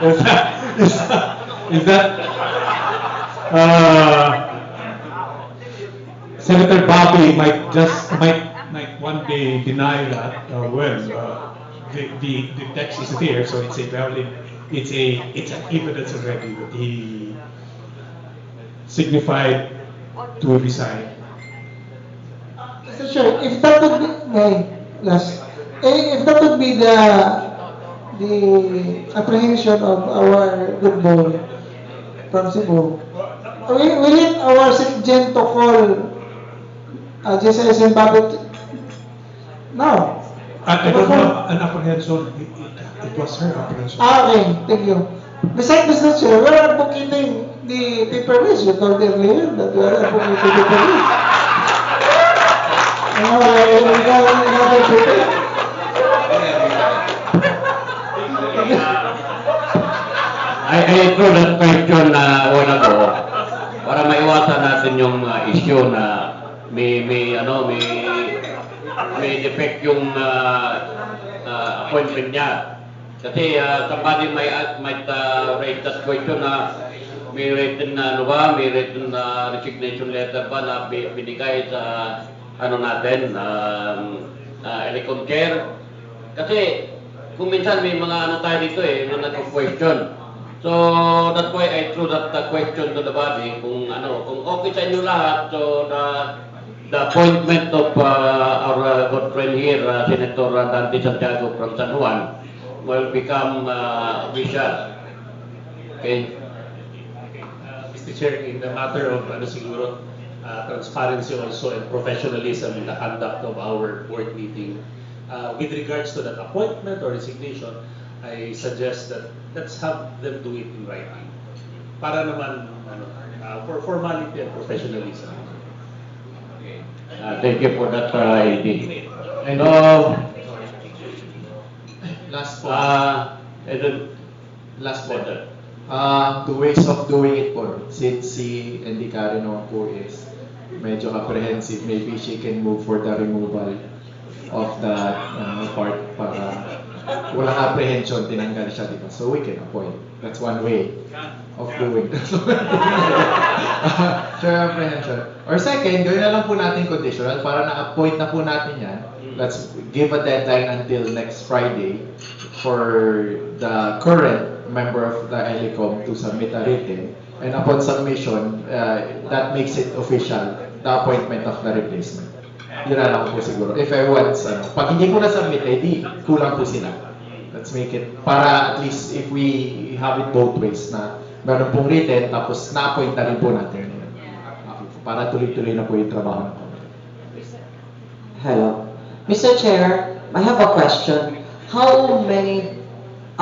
Is that uh, Senator Bobby might one day deny that. The text is there, so it's a valid, it's an evidence already that he signified to resign. Mr. Chair, if that would be my last, if that would be the apprehension of our good boy from Cebu, will it our Gen to call GSM Babit? No. I don't have an apprehension. It was her apprehension. Okay, thank you. Besides, Mr. Chair, we are advocating the paper list. You told earlier that we are advocating the paper list. We got another paper. I throw that question na one ago para maiwasan natin yung issue na may defect yung appointment niya. Kasi somebody might raise that question na may written na may written na resignation letter ba na binigay sa natin Elecom Chair. Kasi kung minsan may mga tayo dito mga nag-question. So that's why I threw that question to the body kung okay sa inyo lahat. So the appointment of our good friend here, Senator Dante Santiago from San Juan, will become official. Okay. Mr. Chair, in the matter of siguro transparency also and professionalism in the conduct of our board meeting, with regards to that appointment or resignation, I suggest that let's have them do it in writing. Para naman for formality and professionalism. Okay. Thank you for that idea. And Last po. Last quarter. Two ways of doing it po. Since si Andy Carino po is medyo apprehensive, maybe she can move for the removal of that part para walang apprehension, tinanggal siya, diba? So we can appoint. That's one way of doing that. Sure apprehension. Or second, gawin na lang po natin conditional para na-appoint na po natin yan. Let's give a deadline until next Friday for the current member of the Elecom to submit a written. And upon submission, that makes it official, the appointment of the replacement. Yun na lang po siguro. If everyone's, pag hindi ko na-submit, di kulang po sila. Let's make it, para at least if we have it both ways na meron pong written, tapos na-appoint na rin po natin. Para tuloy-tuloy na po yung trabaho. Hello. Mr. Chair, I have a question. How many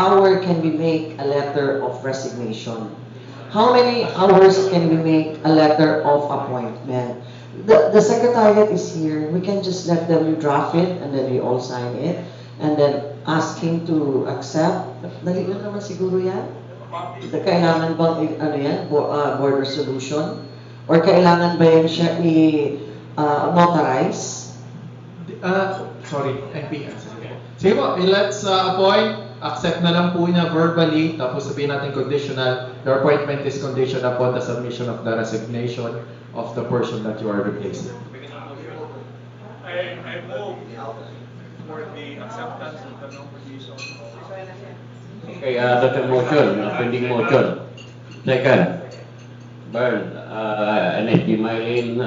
hours can we make a letter of resignation? How many hours can we make a letter of appointment? The secretariat is here. We can just let them draft it and then we all sign it and then ask him to accept. Dali lang naman siguro yan. Kailangan bang board resolution? Or kailangan ba yan siya i-notarize? Sorry, NPS. Sige po, let's appoint. Accept na lang po niya verbally, tapos sabihin natin conditional. Your appointment is conditioned upon the submission of the resignation of the person that you are replacing. I move for the acceptance of the non-position. Okay, that's a motion, pending motion. Second, Bern, NSG Mylene,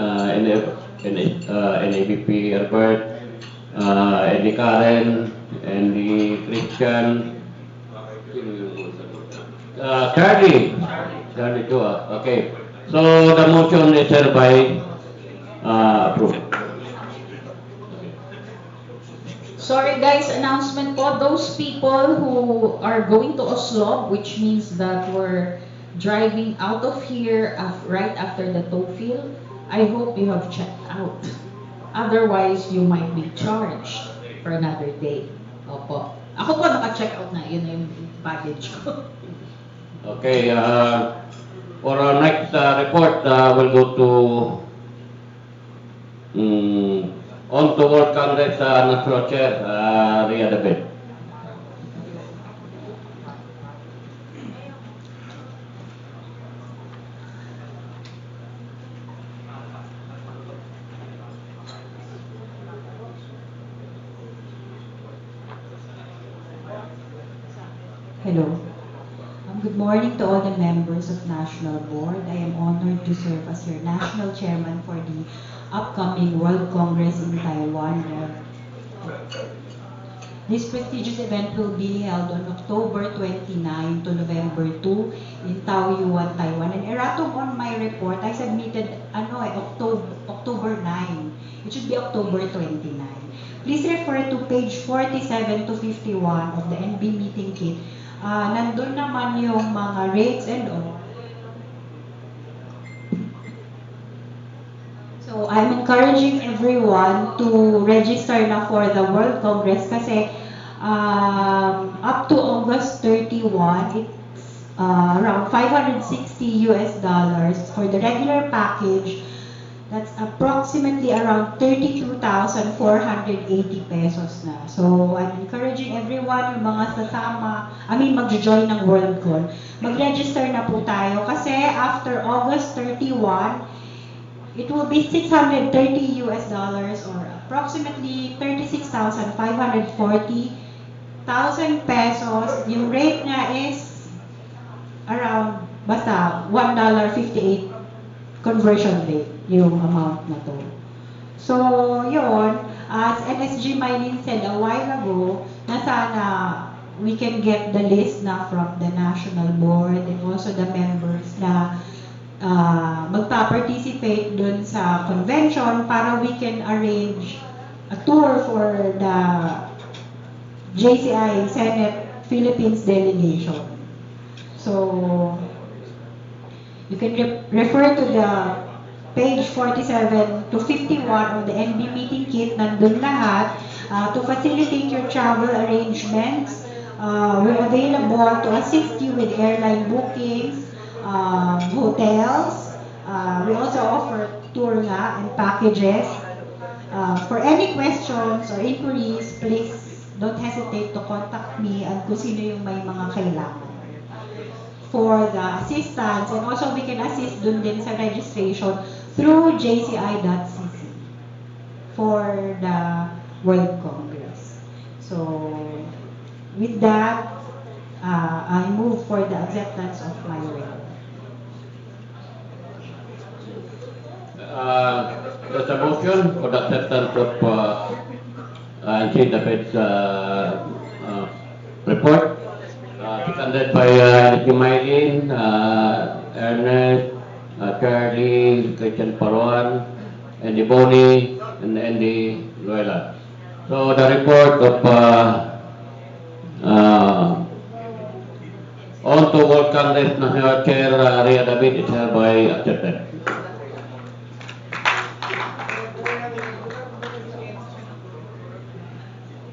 NABP Herbert, Eddie Karen, Andy Christian, Charlie too. Okay, so the motion is hereby approved. Sorry guys, announcement po, those people who are going to Oslo, which means that we're driving out of here right after the tow field, I hope you have checked out. Otherwise, you might be charged for another day. Opo. Ako po naka-check out na, yun na yung baggage ko. Okay, for our next report, we'll go to on to World Congress National Chair, Riyadh Abed. Hello. Good morning to all the members of National Board. I am honored to serve as your National Chairman for the upcoming World Congress in Taiwan. This prestigious event will be held on October 29 to November 2 in Taoyuan, Taiwan. And erratum on my report, I submitted October 9. It should be October 29. Please refer to page 47 to 51 of the NB meeting kit. Nandun naman yung mga rates and all. So I'm encouraging everyone to register na for the World Congress kasi up to August 31, it's around $560 for the regular package. That's approximately around 32,480 pesos na. So I'm encouraging everyone, yung mga mag-join ng WorldCon, mag-register na po tayo kasi after August 31, it will be $630 or approximately 36,540 pesos. Yung rate niya is around $1.58 conversion rate yung amount na to. So, yun, as NSG Mylene said a while ago, na sana we can get the list na from the National Board and also the members na magpa-participate dun sa convention para we can arrange a tour for the JCI Senate Philippines delegation. So, you can refer to the page 47 to 51 of the NB meeting kit, nandun lahat, to facilitate your travel arrangements. We're available to assist you with airline bookings, hotels. We also offer tour nga and packages. For any questions or inquiries, please don't hesitate to contact me at kung sino yung may mga kailangan for the assistance. And also we can assist dun din sa registration through jci.cc for the World Congress. So with that, I move for the acceptance of my will. There's a motion for the acceptance of Chief David's report, seconded by Mylene, Ernest, Charlie, Christian Paruan, Andy Boni, and Andy Luela. So the report of on to World Congress National Chair Rhea David is hereby accepted.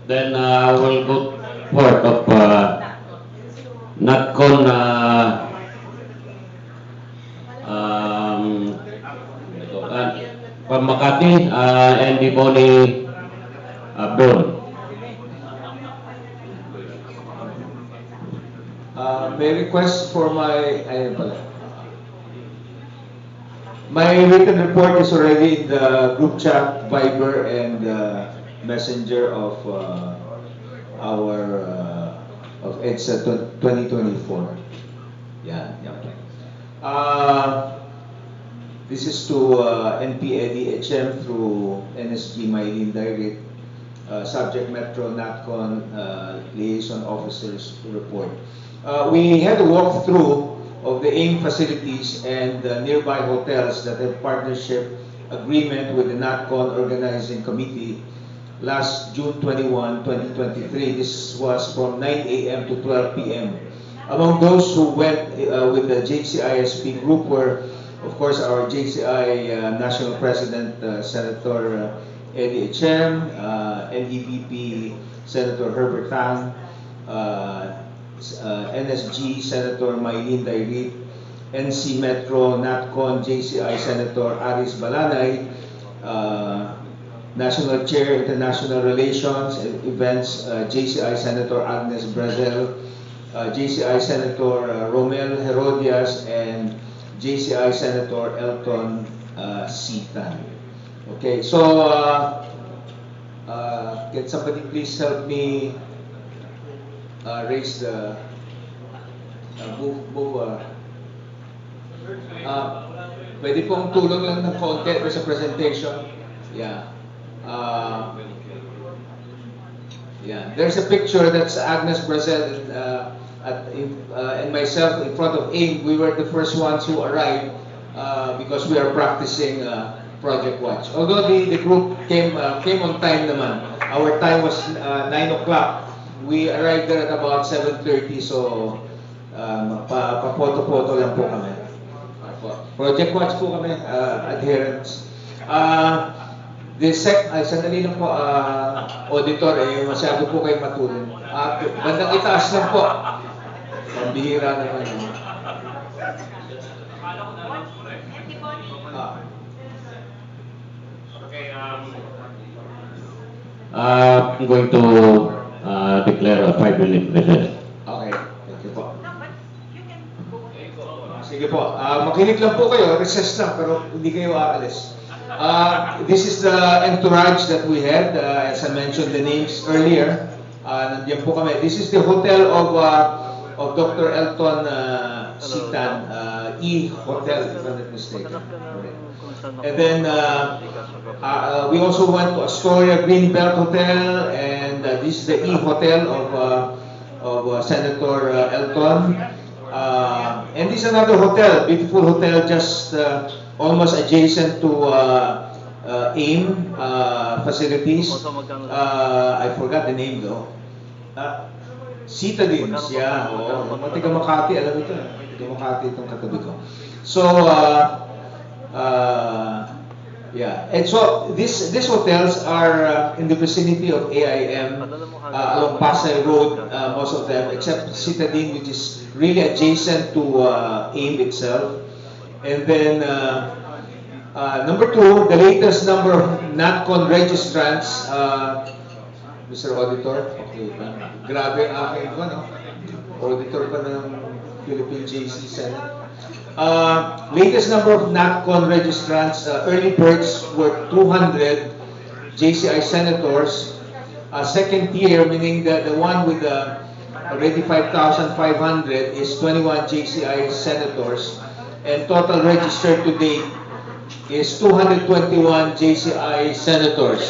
Then we'll go forth of NatCon from Makati, Andy Boni Abdul. May request for my written report is already in the group chat, Viber, and Messenger of of EDSA 2024. Yeah. This is to NPEDHM through NSG Mylene Direct, subject Metro NatCon Liaison Officers Report. We had a walkthrough of the AIM facilities and nearby hotels that have partnership agreement with the NatCon Organizing Committee last June 21, 2023. This was from 9 a.m. to 12 p.m. Among those who went with the JCISP group were, of course, our JCI National President, Senator Eddie Echem, NEVP Senator Herbert Tang, NSG Senator Mylene Dairit, NC Metro NatCon JCI Senator Aris Balanay, National Chair International Relations and Events JCI Senator Agnes Brazil, JCI Senator Romel Herodias, and JCI Senator Elton Sitan. Okay, so can somebody please help me raise the Pwede pong tulong lang ng konti sa presentation. Yeah. Yeah. There's a picture that's Agnes Brazil and myself in front of AIM. We were the first ones who arrived because we are practicing Project Watch. Although the group came on time naman. Our time was 9 o'clock. We arrived there at about 7:30, so pa-photo-photo lang po kami. Project Watch po kami, adherents. Sandali lang po, auditor, masyado po kayo matulog. Bandang itaas lang po. Pambihira naman. Okay, I'm going to declare a 5-minute recess. Okay, thank you po. Sige po, makinig lang po kayo, recess lang, pero hindi kayo aalis. This is the entourage that we had, as I mentioned the names earlier. Nandiyan po kami. This is the hotel of Dr. Elton Sitan, E Hotel, if I'm not mistaken. And then we also went to Astoria Greenbelt Hotel, and this is the E Hotel of Senator Elton. And this is another hotel, beautiful hotel, just almost adjacent to AIM facilities. I forgot the name though. Citadines, yeah. Taga Makati, alam ito. Taga Makati itong katabi ko. So, yeah. And so, these hotels are in the vicinity of AIM, along Pasay Road, most of them, except Citadine, which is really adjacent to AIM itself. And then, number 2, the latest number of NatCon registrants, Mr. Auditor, okay, grabe ang aking auditor pa ng Philippine JC Senate. Latest number of NatCon registrants, early birds were 200 JCI senators. Second tier, meaning the one with already 5,500 is 21 JCI senators. And total registered to date is 221 JCI senators.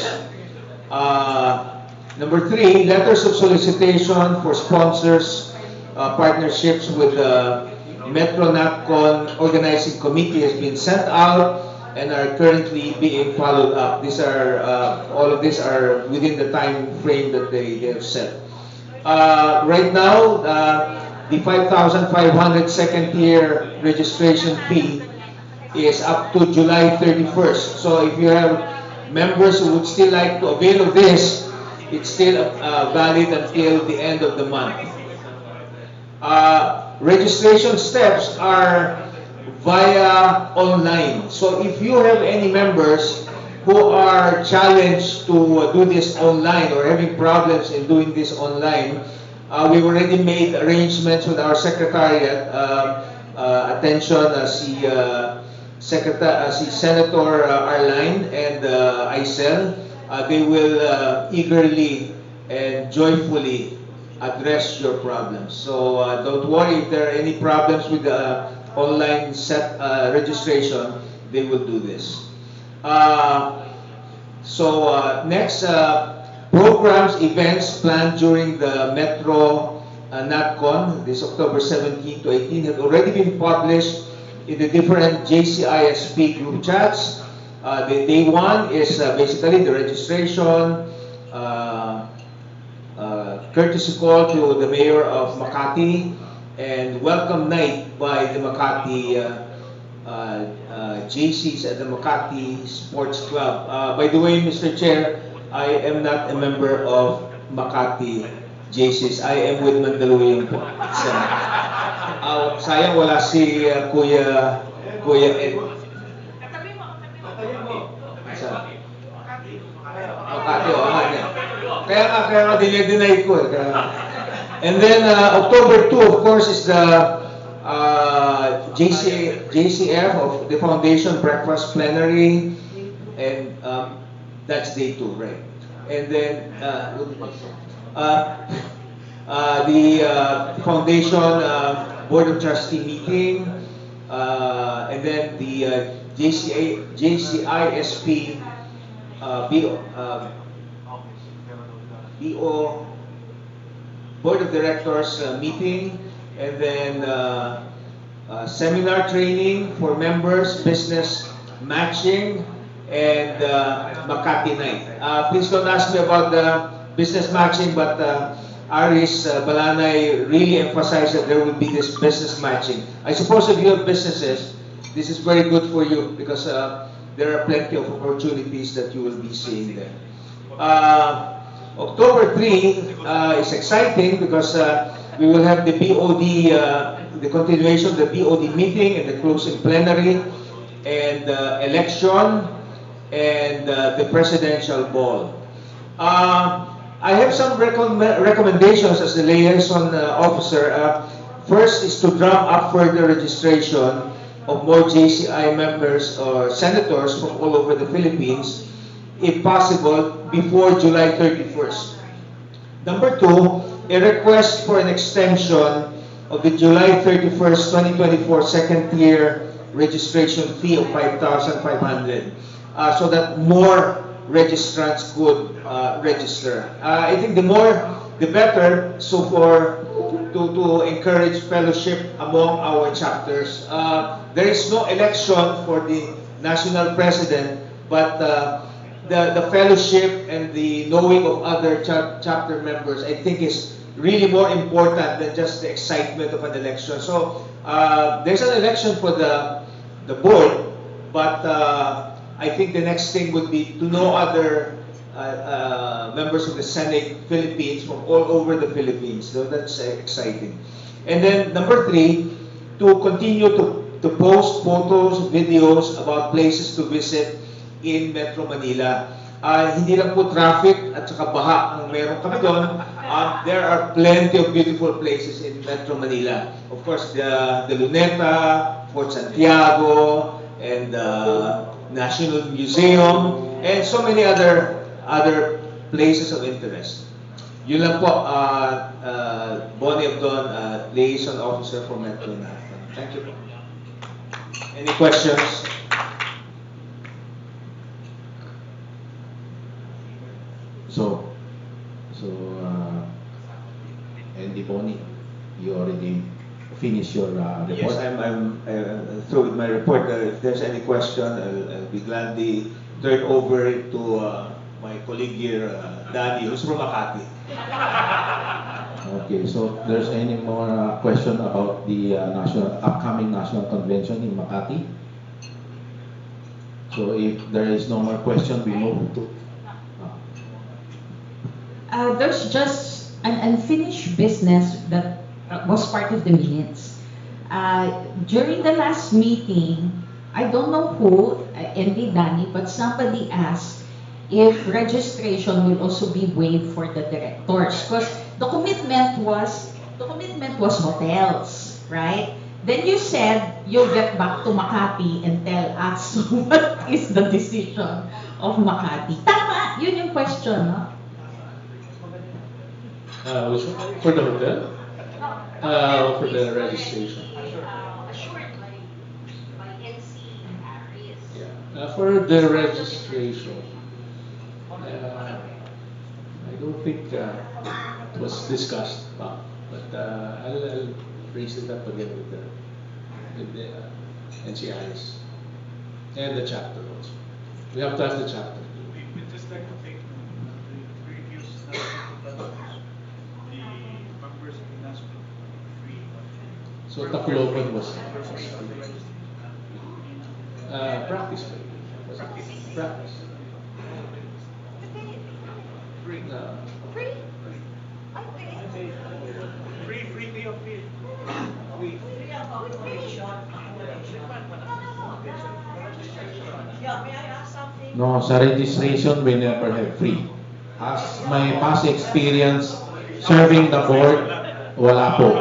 Number 3, letters of solicitation for sponsors, partnerships with the Metro NatCon Organizing Committee has been sent out and are currently being followed up. These are all of these are within the time frame that they have set. Right now, the 5,500 second tier registration fee is up to July 31st. So if you have members who would still like to avail of this, it's still valid until the end of the month. Registration steps are via online. So if you have any members who are challenged to do this online or having problems in doing this online, we've already made arrangements with our secretariat. Attention, si Senator Arline and Aisel. They will eagerly and joyfully address your problems. So don't worry if there are any problems with the online set registration, they will do this. Next, programs, events planned during the Metro NatCon, this October 17 to 18, have already been published in the different JCISP group chats. The day 1 is basically the registration, courtesy call to the mayor of Makati, and welcome night by the Makati JCs at the Makati Sports Club. By the way, Mr. Chair, I am not a member of Makati JCs. I am with Mandaluyong po. Sayang wala si Kuya Ed. Makati, kaya nga dinay ko. And then October 2, of course, is the JCF of the Foundation Breakfast Plenary, and that's day 2, right? And then the Foundation Board of Trustee meeting, and then the JCISP BO Board of Directors meeting, and then seminar training for members, business matching, and Makati night. Please don't ask me about the business matching, but Aris Balanay really emphasized that there will be this business matching. I suppose if you have businesses, this is very good for you because there are plenty of opportunities that you will be seeing there. October 3 is exciting because we will have the BOD, the continuation of the BOD meeting and the closing plenary, and election, and the presidential ball. I have some recommendations as the liaison officer. First is to drum up further registration of more JCI members or senators from all over the Philippines, if possible, before July 31st. Number two, a request for an extension of the July 31st, 2024 second-tier registration fee of 5,500 so that more registrants could register. I think the more, the better, so to encourage fellowship among our chapters. There is no election for the national president, but the fellowship and the knowing of other chapter members, I think, is really more important than just the excitement of an election. So there's an election for the board, but I think the next thing would be to know other members of the Senate Philippines from all over the Philippines. So that's exciting. And then number three, to continue to post photos, videos about places to visit in Metro Manila. Hindi lang po traffic at saka baha ang meron kami doon. There are plenty of beautiful places in Metro Manila. Of course, the Luneta, Fort Santiago, and National Museum, and so many other places of interest. Yun lang po, Bonnie Abdon, Liaison Officer for Metro Manila. Thank you po. Any questions? So, Andy Bonnie, you already finished your report? Yes, I'm through with my report. If there's any question, I'll be gladly turn over it to my colleague here, Danny, who's from Makati. Okay, so there's any more question about the upcoming national convention in Makati? So if there is no more question, we move to... There's just an unfinished business that was part of the minutes. During the last meeting, I don't know who, Andy, Danny, but somebody asked if registration will also be waived for the directors, because the commitment was hotels, right? Then you said you'll get back to Makati and tell us what is the decision of Makati. Tama, yun yung question, no? Which one? For the hotel? For the registration. Assured by NC Paris. Yeah. For the registration, I don't think it was discussed, but I'll raise it up again with the NCIs and the chapter also. We have to ask the chapter. We'd just like to take the previous national the members of the national free. So Tacloban was practice. Practice. Free. No. Free? Free day of free. Free. No, sa registration, we never have free. As my past experience serving the board, wala po.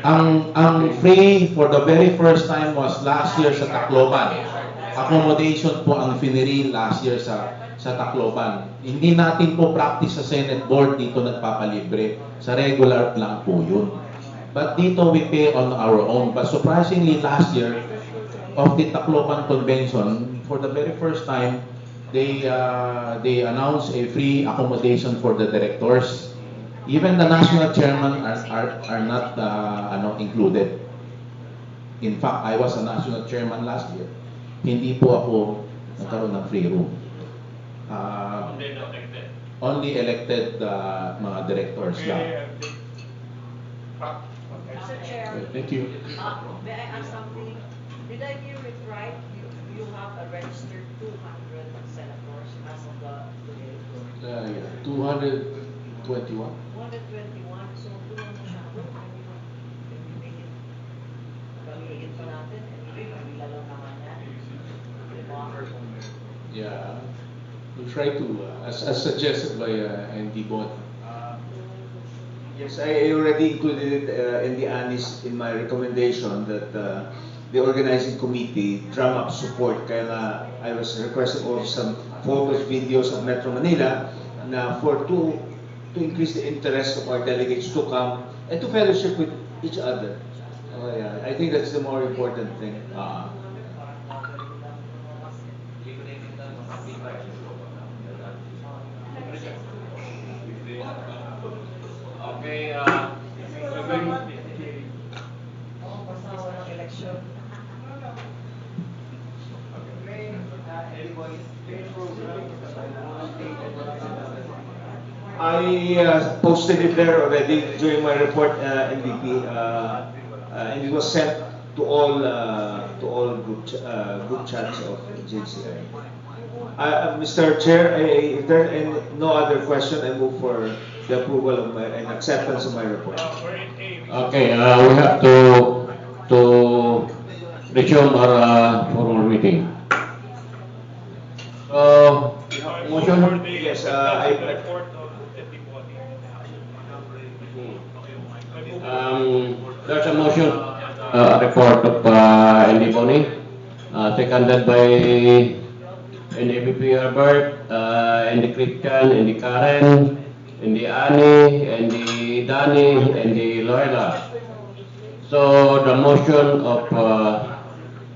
Ang free for the very first time was last year sa Tacloban. Accommodation po ang finiri last year sa Tacloban. Hindi natin po practice sa Senate board dito nagpapalibre. Sa regular lang po yun. But dito we pay on our own. But surprisingly, last year, of the Tacloban Convention, for the very first time, they announced a free accommodation for the directors. Even the national chairman are not included. In fact, I was a national chairman last year. Hindi po ako nagkaroon ng free room. Only elected mga directors lang. Mr. Chair. Thank you. May I ask something? Did I hear it right? You have a registered 200 senators as of today? 221. 121. So, doon masyado. Pag-iigit pa natin. Pag-iigit lang naman yan. Yeah. We try to, as suggested by ND Bot. Yes, I already included it in the ANIS in my recommendation that the organizing committee drum up support. Kaya nga, I was requesting also some photos, videos of Metro Manila na to increase the interest of our delegates to come and to fellowship with each other. Yeah, I think that's the more important thing. Okay, I posted it there already during my report, MVP, and it was sent to all group chats of JCI. Mr. Chair, if there are no other question, I move for the approval of and acceptance of my report. okay, we have to resume our formal meeting. So, motion? Yes, there's a motion, report of ND Boni, seconded by NDPP Herbert, ND Christian, ND Karen, ND Ani, ND Dani, ND Loyola. So the motion of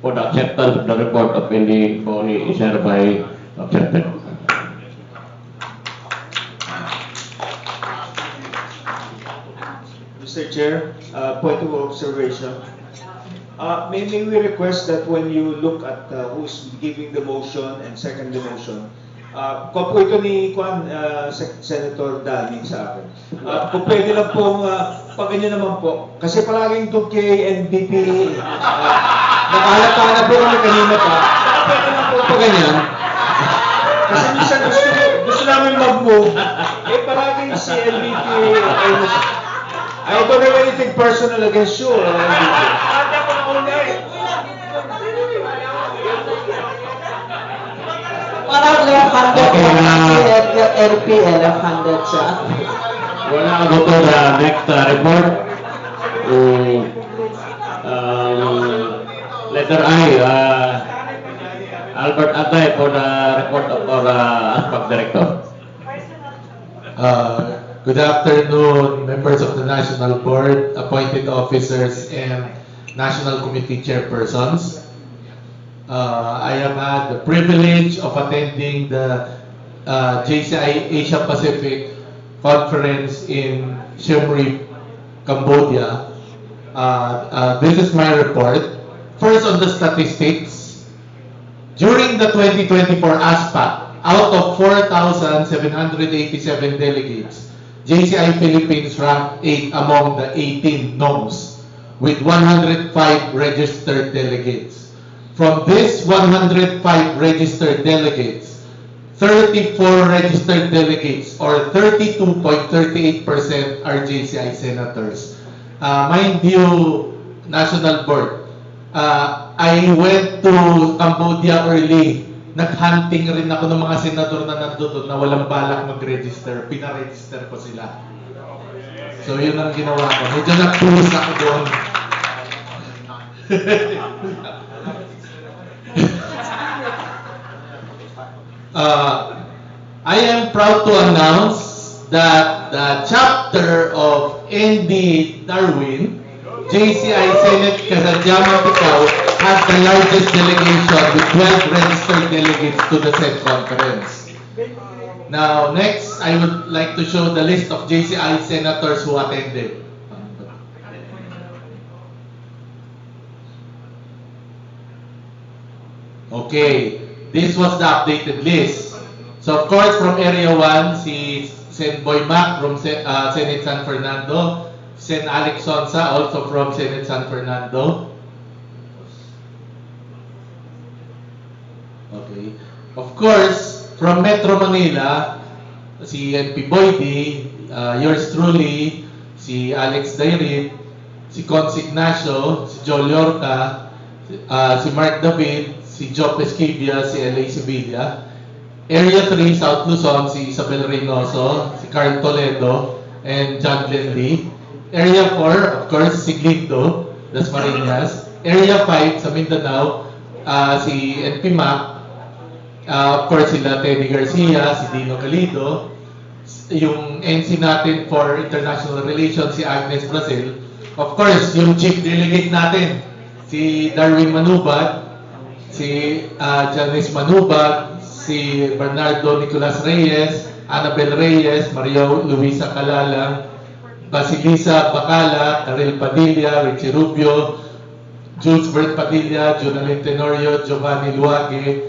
for the acceptance of the report of ND Boni is hereby accepted. Mr. Chair, point of observation. May we request that when you look at who's giving the motion and second the motion, po ito ni Senator Dani sa akin. Kung pwede lang pong, pag ganyan naman po, kasi palaging doon kay NDP, nakahalata na po kami kanina pa, pwede lang po pag ganyan. Kasi minsan gusto namin mag-move, palaging si NDP, I don't have anything personal against you, NDP. Parang left-handed si LP, left-handed siya. Wala ako to the next report. Letter I, Albert Atay for the report of our ASPAC Director. Good afternoon, members of the National Board, appointed officers, and National Committee chairpersons. I have had the privilege of attending the JCI Asia Pacific Conference in Siem Reap, Cambodia. This is my report. First, on the statistics. During the 2024 ASPAC, out of 4,787 delegates, JCI Philippines ranked 8 among the 18 NOMs with 105 registered delegates. From this 105 registered delegates, 34 registered delegates or 32.38% are JCI senators. Mind you, National Board, I went to Cambodia early. Nag-hunting rin ako ng mga senador na nandoon na walang balak mag-register. Pina-register ko sila. So yun ang ginawa ko. Medyo nag-pulis ako doon. I am proud to announce that the chapter of ND Darwin JCI Senate Kasadya Mantikao has the largest delegation with 12 registered delegates to the said conference. Now, next, I would like to show the list of JCI senators who attended. Okay, this was the updated list. So, of course, from Area 1, si Sen Boy Mac from Senate San Fernando, Sen Alex Sonsa, also from Senate San Fernando. Okay. Of course, from Metro Manila, si NP Boydi, yours truly, si Alex Dairit, si Cons Ignacio, si Joel Yorca, si Mark David, si Joe Pesquivia, si L.A. Sevilla. Area 3, South Luzon, si Isabel Reynoso, si Carl Toledo, and John Glenn Lee. Area 4, of course, si Glindo, Das Marinas. Area 5, sa Mindanao, si NP Mac. Of course, sila Teddy Garcia, si Dino Galido. Yung NC natin for International Relations, si Agnes Brazil. Of course, yung chief delegate natin, si Darwin Manubad, si Janice Manubad, si Bernardo Nicolas Reyes, Annabel Reyes, Mario Luisa Calalang, Basilisa Bacala, Karel Padilla, Richie Rubio, Jules Bert Padilla, Jonalyn Tenorio, Giovanni Luage,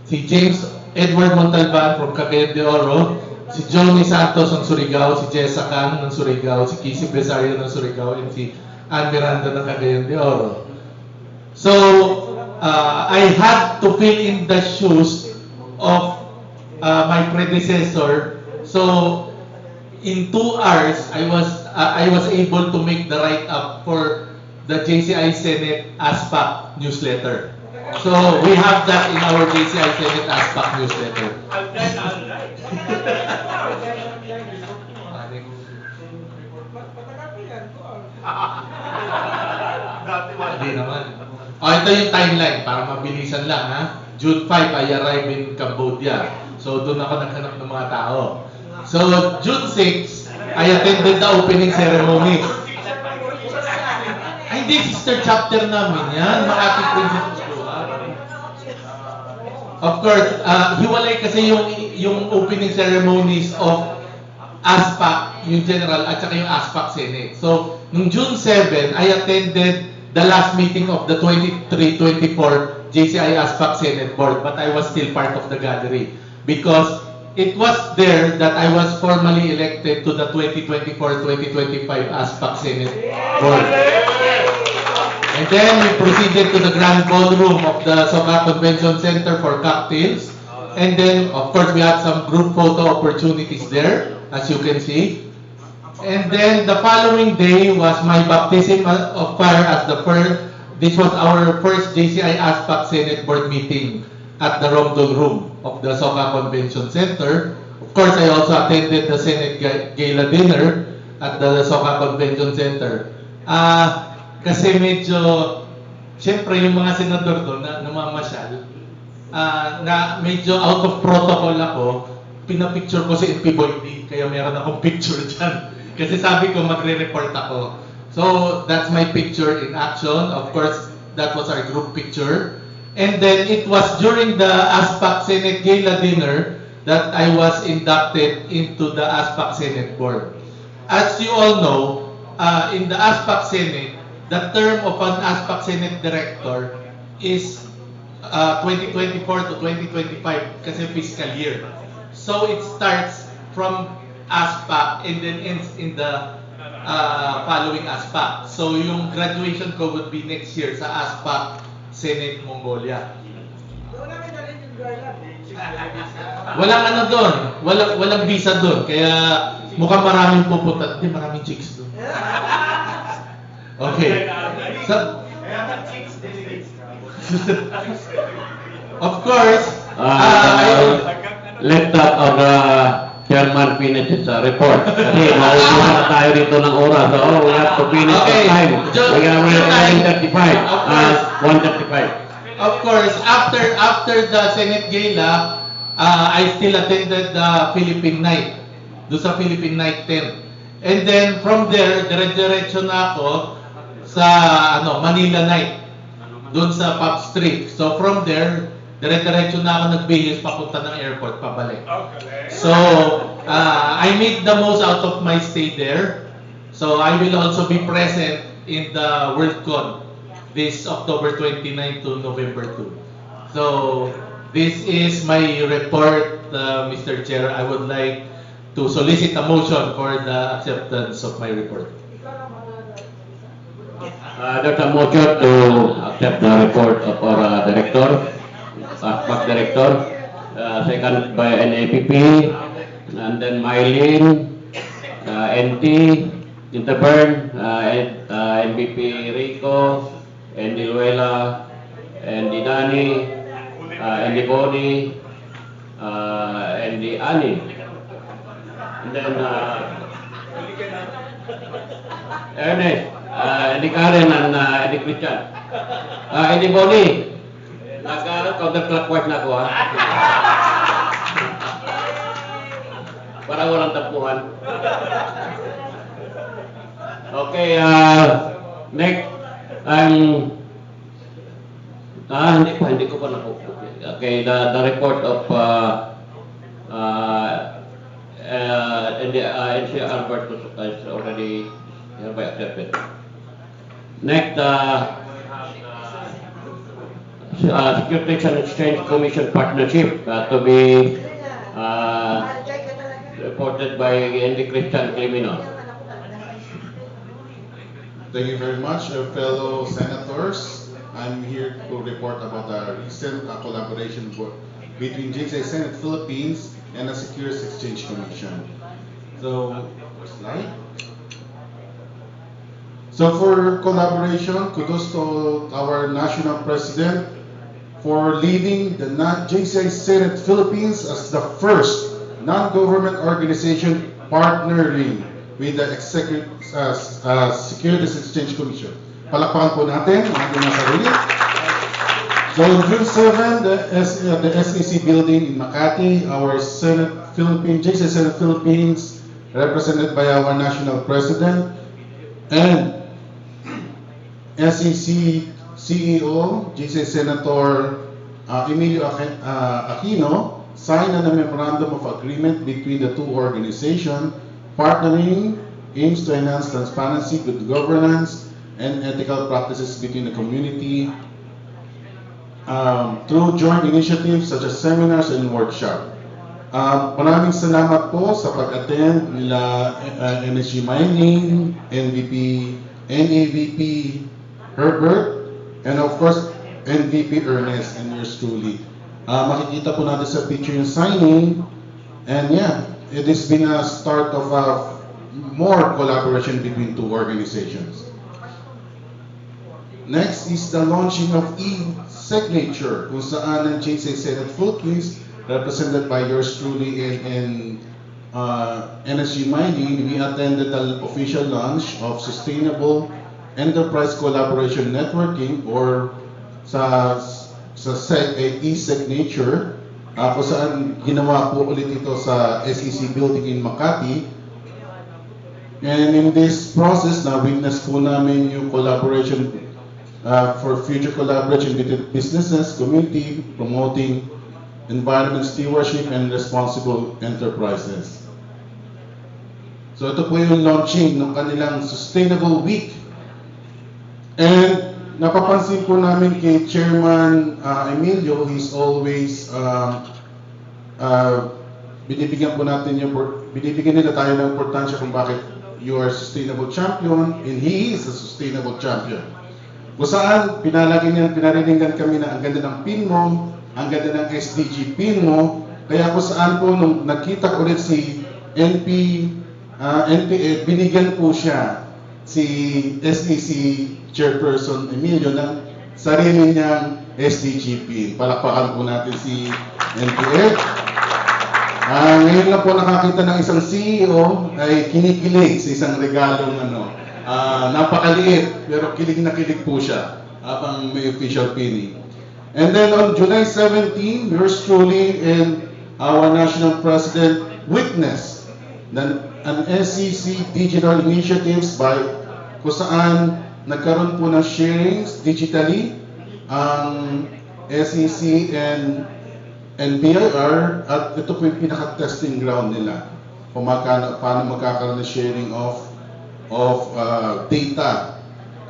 si James Edward Montalban from Cagayan de Oro, si Johnny Santos ng Surigao, si Jessa Kang ng Surigao, si Kisi Besario ng Surigao, and si Ann Miranda ng Cagayan de Oro. So, I had to fill in the shoes of my predecessor. So, in 2 hours, I was able to make the write-up for the JCI Senate ASPAC newsletter. So, we have that in our JCI Senate ASPAC newsletter. Hindi naman. Ito yung timeline para mabilisan lang, ha? June 5, I arrived in Cambodia. So, doon ako naghanap ng mga tao. So, June 6, I attended the opening ceremony. Ay, hindi, sister chapter namin yan. Makati Princess Joa. Of course, hiwalay kasi yung opening ceremonies of ASPAC, yung general, at saka yung ASPAC Senate. So, nung June 7, I attended the last meeting of the 23-24 JCI ASPAC Senate Board, but I was still part of the gallery because it was there that I was formally elected to the 2024-2025 ASPAC Senate Board. And then we proceeded to the grand ballroom of the Soka Convention Center for cocktails. And then, of course, we had some group photo opportunities there, as you can see. And then the following day was my baptism of fire as the first. This was our first JCI ASPAC Senate Board meeting at the Romdon Room of the Soka Convention Center. Of course, I also attended the Senate Gala Dinner at the Soka Convention Center. Kasi medyo, siyempre yung mga senador doon na namamasyal, na medyo out of protocol ako, pinapicture ko si NP Boydi, kaya meron akong picture dyan. Kasi sabi ko magre-report ako. So, that's my picture in action. Of course, that was our group picture. And then, it was during the ASPAC Senate Gala Dinner that I was inducted into the ASPAC Senate Board. As you all know, in the ASPAC Senate, the term of an ASPAC Senate Director is 2024 to 2025 kasi fiscal year. So, it starts from ASPAC and then ends in the following ASPAC. So, yung graduation ko would be next year sa ASPAC Senate Mongolia. Walang ano doon, walang visa doon, kaya mukhang maraming pupunta. Hindi, maraming chicks doon. Okay. So, of course, let that our Chairman finish his report. Kasi mauubusan na tayo dito ng oras. So, we have to finish on time. We are 1:35. Of course, after the Senate Gala, I still attended the Philippine Night. Doon sa Philippine Night 10. And then from there, dire-diretso na ako sa Manila Night, doon sa Pub Street. So from there, dire-diretso na ako nagbihis papunta ng airport, pabalik. So, I make the most out of my stay there. So I will also be present in the WorldCon this October 29 to November 2. So this is my report, Mr. Chair. I would like to solicit a motion for the acceptance of my report. There's a motion to accept the report of our director, PAC director, seconded by NAPP, and then Mylene, NT, Interburn, MVP Rico, Andy Luela, Andy Dani, Andy Boni, Andy Ani, and then Ernest, Andy Karen, and Andy Christian. Andy Boni, nag-counterclockwise na ako, ha? Para walang tapuhan. Okay, next, hindi ko pa napupo. Okay, the report of NC Albert is already hereby accepted. Next, Securities and Exchange Commission Partnership to be reported by Andy Christian Crimino. Thank you very much, fellow senators. I'm here to report about the recent collaboration between GSA Senate Philippines and the Securities Exchange Commission. So, slide. So for collaboration, kudos to our national president for leading the GSA Senate Philippines as the first non-government organization partnering with the Securities Exchange Commission. Palakpakan po natin ang ating mga sarili. So on June 7, the SEC building in Makati, our GSA Senate Philippines, represented by our national president, and SEC CEO, GSA Senator Emilio Aquino, signed a memorandum of agreement between the two organizations. Partnering aims to enhance transparency, good governance, and ethical practices between the community through joint initiatives such as seminars and workshops. Maraming salamat po sa pag-attend nila MSG Mining, NAVP Herbert, and of course MVP Ernest and yours truly. Makikita po natin sa picture yung signing, and yeah, it has been a start of more collaboration between two organizations. Next is the launching of e-signature, kung saan ang GSA Senate Philippines, represented by yours truly and NSG Mining, we attended the official launch of Sustainable Enterprise Collaboration Networking, or sa e-signature, kung saan ginawa po ulit ito sa SEC building in Makati. And in this process, na-witness po namin yung collaboration for future collaboration between businesses, community, promoting environment stewardship and responsible enterprises. So ito po yung launching ng kanilang Sustainable Week. And napapansin po namin kay Chairman Emilio, he's always binibigyan nila tayo ng importansya kung bakit you are a sustainable champion and he is a sustainable champion. Kung saan pinariningan kami na ang ganda ng pin mo, ang ganda ng SDG pin mo, kaya kung saan po nung nakita ulit si NPA, binigyan po siya si SEC Chairperson Emilio ng sarili niyang SDG pin. Palakpakan po natin si NPA. Ngayon lang po nakakita ng isang CEO ay kinikilig sa isang regalong napakaliit, pero kilig na kilig po siya habang may official pinning. And then on July 17, yours truly and our National President witnessed an SEC digital initiatives by kung saan nagkaroon po ng sharings digitally ang SEC and BIR, at ito po yung pinaka-testing ground nila kung paano magkakaroon ng sharing of data.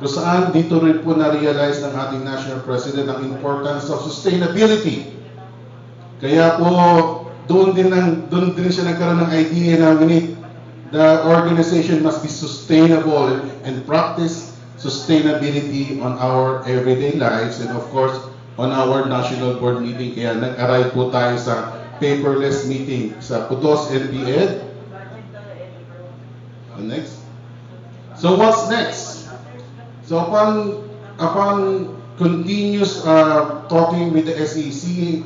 Kung saan dito rin po na-realize ng ating National President ang importance of sustainability. Kaya po doon din siya nagkaroon ng idea na the organization must be sustainable and practice sustainability on our everyday lives and of course on our national board meeting. Kaya nag-aral po tayo sa paperless meeting sa Pudos NPED. Next. So what's next? So upon continuous talking with the SEC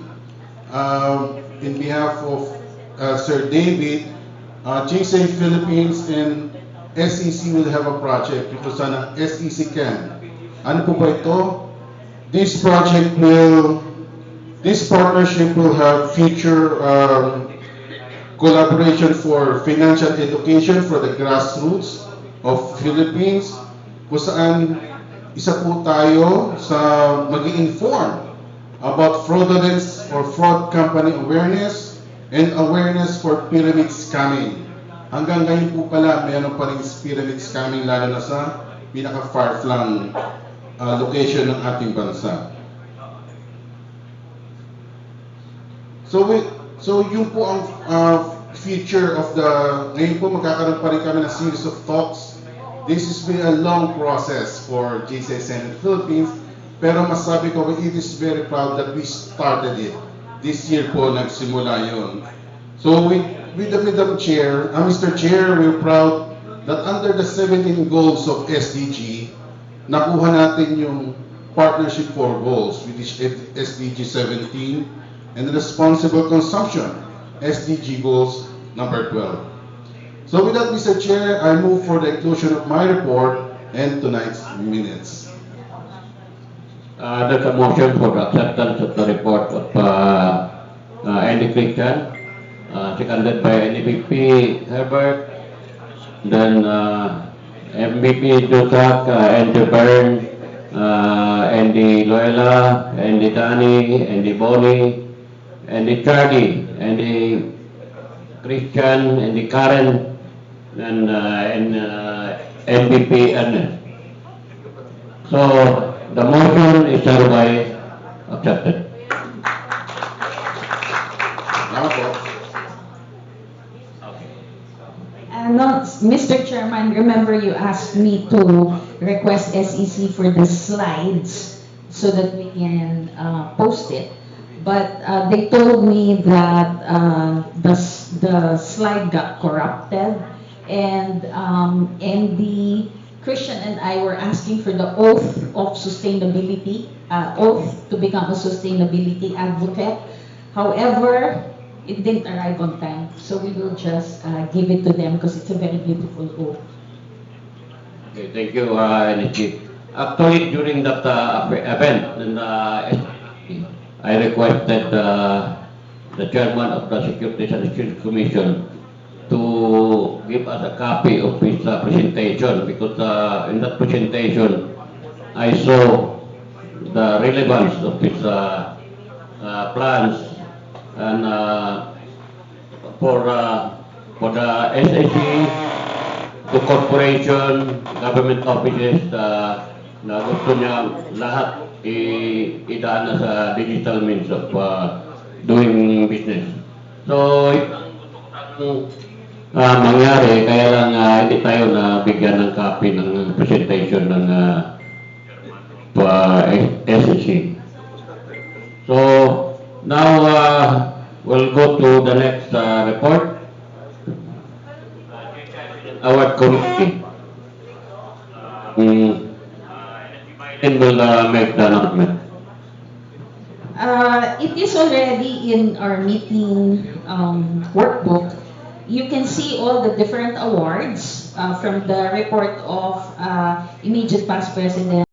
in behalf of Sir David, GSA Philippines and SEC will have a project because sana SEC can. Ano po ba ito? This partnership will have future collaboration for financial education for the grassroots of Philippines, kung saan isa po tayo sa mag-i-inform about fraudulence or fraud company awareness and awareness for pyramid scamming. Hanggang ngayon po pala, mayroon pa rin pyramid scamming lalo na sa pinaka-far-flung location ng ating bansa. So yun po ang feature of ngayon po magkakaroon pa rin kami ng series of talks. This has been a long process for GSA Senate Philippines, pero masabi ko, it is very proud that we started it. This year po nagsimula yun. So with the Madam Chair, Mr. Chair, we're proud that under the 17 goals of SDG, nakuha natin yung partnership for goals, which is SDG 17, and responsible consumption, SDG goals number 12. So with that, Mr. Chair, I move for the inclusion of my report and tonight's minutes. There's a motion for the acceptance of the report of Andy Christian, seconded by NVP Herbert, then MVP Dusak, Andy Byrne, Andy Loela, Andy Dani, Andy Boni, Andy Charlie, Andy Christian, Andy Karen, and MVP Ernest. So the motion is hereby accepted. Mr. Chairman, remember you asked me to request SEC for the slides so that we can post it. But they told me that the slide got corrupted, and the Christian and I were asking for the oath of sustainability, oath to become a sustainability advocate. However, it didn't arrive on time, so we will just give it to them because it's a very beautiful oath. Okay, thank you, NG. Actually, during that event, I requested the chairman of the Securities and Exchange Commission to give us a copy of his presentation because in that presentation I saw the relevance of his plans and for the SAC, the corporation, government offices na gusto niya lahat idaan na sa digital means of doing business. So, mangyari, kaya lang hindi tayo bigyan ng copy ng presentation ng SEC. So, now we'll go to the next report. Our committee. And will make the announcement. It is already in our meeting workbook. You can see all the different awards from the report of immediate past president